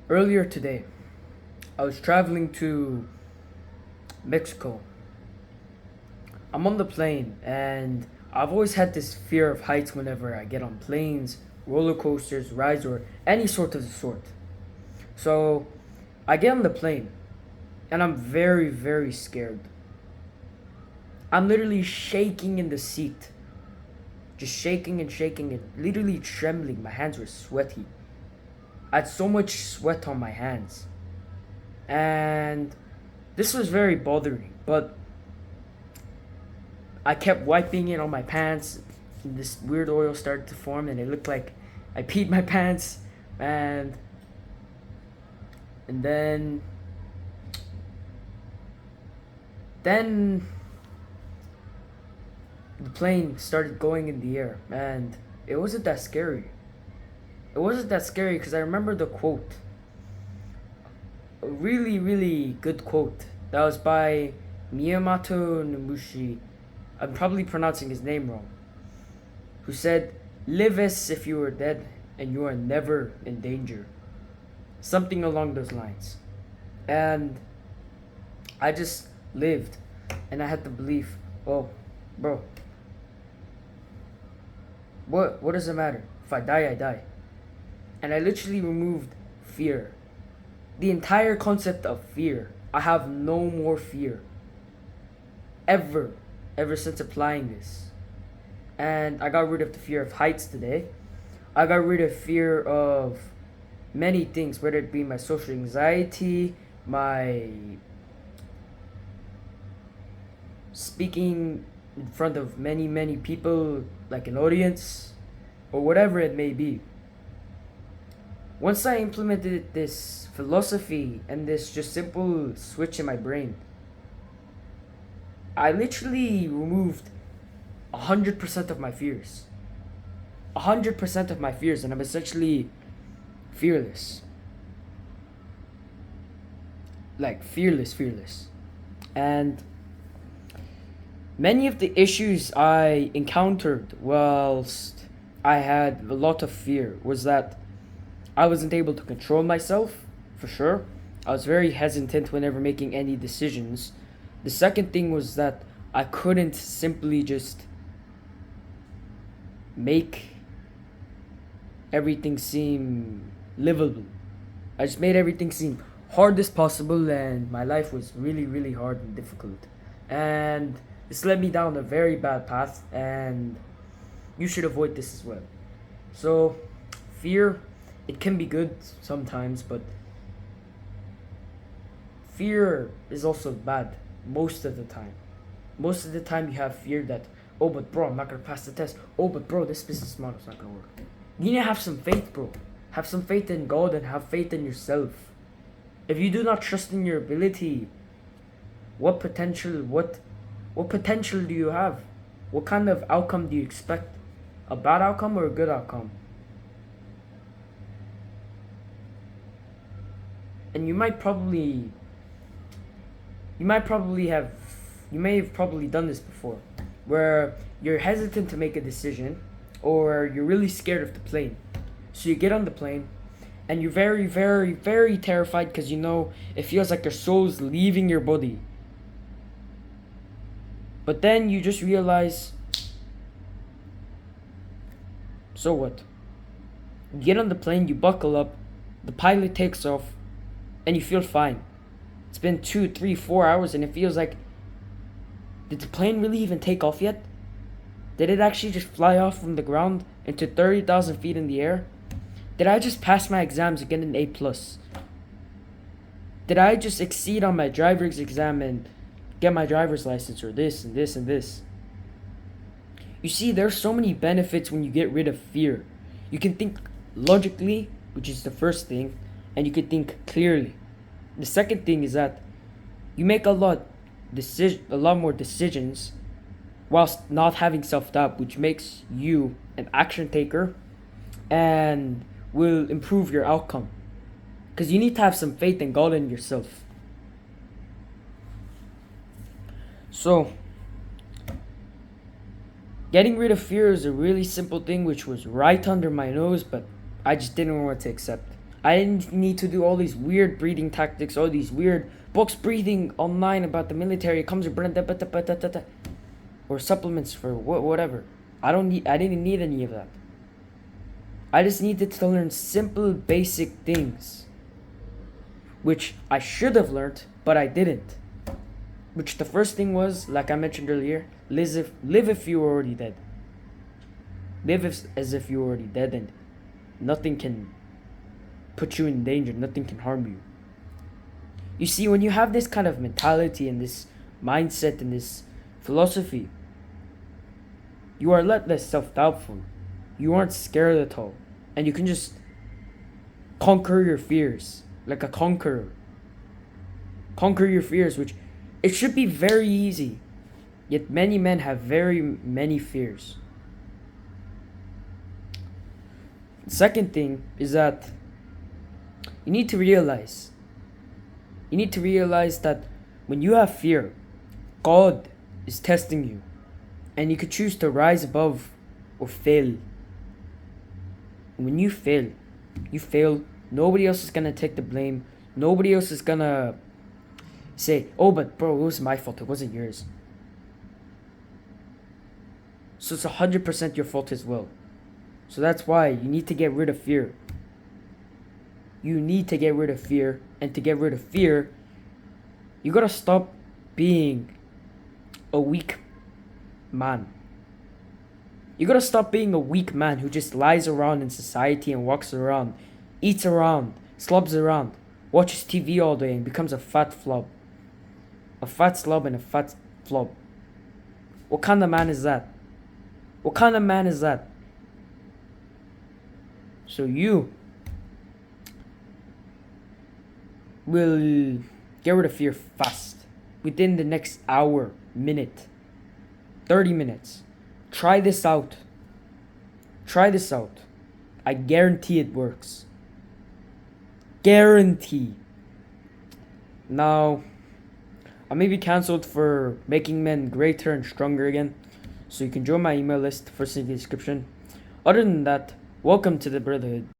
Earlier today, I was traveling to Mexico. I'm on the plane, and I've always had this fear of heights whenever I get on planes, roller coasters, rides, or any sort of the sort. So I get on the plane, and I'm very, very scared. I'm literally shaking in the seat, just shaking and shaking and literally trembling. My hands were sweaty. I had so much sweat on my hands, and this was very bothering. But I kept wiping it on my pants. And this weird oil started to form, and it looked like I peed my pants. And and then the plane started going in the air, and it wasn't that scary. It wasn't that scary because I remember the quote, a really, really good quote that was by Miyamoto Nobushi. I'm probably pronouncing his name wrong. Who said, "Live as if you were dead and you are never in danger." Something along those lines. And I just lived, and I had the belief, oh, bro, what does it matter? If I die, I die. And I literally removed fear. The entire concept of fear. I have no more fear. Ever. Ever since applying this. And I got rid of the fear of heights today. I got rid of fear of many things, whether it be my social anxiety, my speaking in front of many, many people, like an audience, or whatever it may be. Once I implemented this philosophy and this just simple switch in my brain, I literally removed 100% of my fears. 100% of my fears, and I'm essentially fearless. Like, fearless. And many of the issues I encountered whilst I had a lot of fear was that I wasn't able to control myself, for sure. I was very hesitant whenever making any decisions. The second thing was that I couldn't simply just make everything seem livable. I just made everything seem hard as possible, and my life was really, really hard and difficult. And this led me down a very bad path, and you should avoid this as well. So, fear, it can be good sometimes, but fear is also bad most of the time. Most of the time, you have fear that, oh, but bro, I'm not gonna pass the test. Oh, but bro, this business model's not gonna work. You need to have some faith, bro. Have some faith in God and have faith in yourself. If you do not trust in your ability, what potential do you have? What kind of outcome do you expect? A bad outcome or a good outcome? And you may have probably done this before, where you're hesitant to make a decision, or you're really scared of the plane. So you get on the plane, and you're very, very, very terrified because you know it feels like your soul's leaving your body. But then you just realize, so what? You get on the plane, you buckle up, the pilot takes off, and you feel fine. It's been 2, 3, 4 hours, and it feels like, did the plane really even take off yet? Did it actually just fly off from the ground into 30,000 feet in the air? Did I just pass my exams and get an A plus? Did I just exceed on my driver's exam and get my driver's license, or this and this and this? You see, there's so many benefits when you get rid of fear. You can think logically, which is the first thing, and you can think clearly. The second thing is that you make a lot more decisions whilst not having self-doubt, which makes you an action taker and will improve your outcome. Because you need to have some faith in God and yourself. So, getting rid of fear is a really simple thing which was right under my nose, but I just didn't want to accept. I didn't need to do all these weird breathing tactics, all these weird books breathing online about the military. It comes with or supplements for whatever. I didn't need any of that. I just needed to learn simple, basic things, which I should have learned, but I didn't. Which the first thing was, like I mentioned earlier, live if you were already dead. As if you were already dead, and nothing can put you in danger. Nothing can harm you. You see, when you have this kind of mentality and this mindset and this philosophy, you are a lot less self-doubtful. You aren't scared at all. And you can just conquer your fears like a conqueror. Conquer your fears, which it should be very easy. Yet many men have very many fears. The second thing is that you need to realize that when you have fear, God is testing you. And you could choose to rise above or fail. When you fail, nobody else is gonna take the blame. Nobody else is gonna say, oh, but bro, it was my fault, it wasn't yours. So it's 100% your fault as well. So that's why you need to get rid of fear. You need to get rid of fear. And to get rid of fear, you gotta stop being a weak man. You gotta stop being a weak man who just lies around in society and walks around, eats around, slobs around, watches TV all day and becomes a fat flob. A fat slob and a fat flob. What kind of man is that? What kind of man is that? So you will get rid of fear fast. Within the next hour, minute, 30 minutes. Try this out. Try this out. I guarantee it works. Guarantee. Now, I may be cancelled for making men greater and stronger again, so you can join my email list first in the description. Other than that, welcome to the Brotherhood.